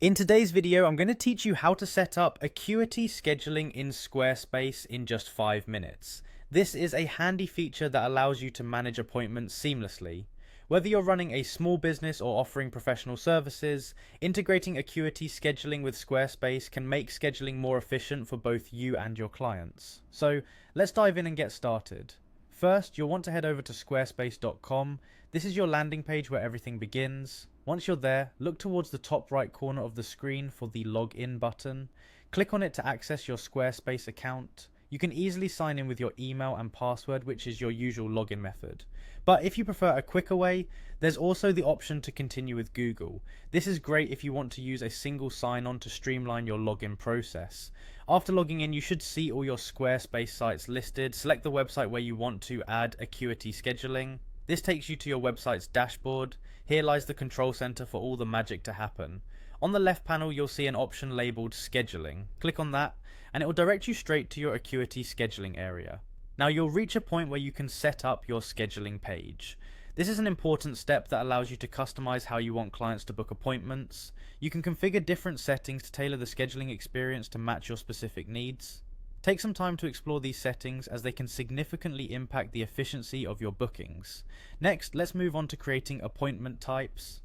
In today's video, I'm going to teach you how to set up Acuity scheduling in Squarespace in just 5 minutes. This is a handy feature that allows you to manage appointments seamlessly. Whether you're running a small business or offering professional services, integrating Acuity scheduling with Squarespace can make scheduling more efficient for both you and your clients. So let's dive in and get started. First, you'll want to head over to squarespace.com. This is your landing page where everything begins. Once you're there, look towards the top right corner of the screen for the Login button. Click on it to access your Squarespace account. You can easily sign in with your email and password, which is your usual login method. But if you prefer a quicker way, there's also the option to continue with Google. This is great if you want to use a single sign-on to streamline your login process. After logging in, you should see all your Squarespace sites listed. Select the website where you want to add Acuity scheduling. This takes you to your website's dashboard. Here lies the control center for all the magic to happen. On the left panel, you'll see an option labeled Scheduling. Click on that, and it will direct you straight to your Acuity scheduling area. Now you'll reach a point where you can set up your scheduling page. This is an important step that allows you to customize how you want clients to book appointments. You can configure different settings to tailor the scheduling experience to match your specific needs. Take some time to explore these settings as they can significantly impact the efficiency of your bookings. Next, let's move on to creating appointment types.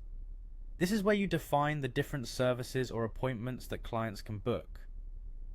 This is where you define the different services or appointments that clients can book.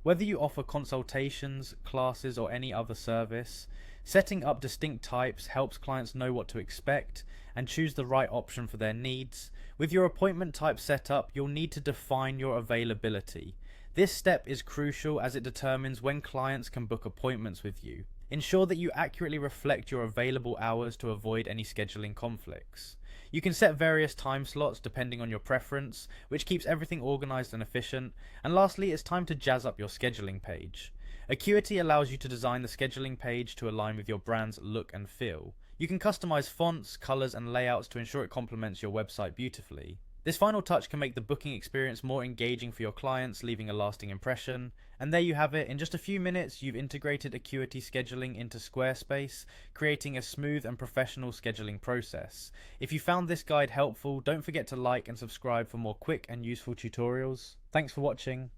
Whether you offer consultations, classes, or any other service, setting up distinct types helps clients know what to expect and choose the right option for their needs. With your appointment type set up, you'll need to define your availability. This step is crucial as it determines when clients can book appointments with you. Ensure that you accurately reflect your available hours to avoid any scheduling conflicts. You can set various time slots depending on your preference, which keeps everything organized and efficient. And lastly, it's time to jazz up your scheduling page. Acuity allows you to design the scheduling page to align with your brand's look and feel. You can customize fonts, colors, and layouts to ensure it complements your website beautifully. This final touch can make the booking experience more engaging for your clients, leaving a lasting impression. And there you have it. In just a few minutes, you've integrated Acuity scheduling into Squarespace, creating a smooth and professional scheduling process. If you found this guide helpful, don't forget to like and subscribe for more quick and useful tutorials. Thanks for watching.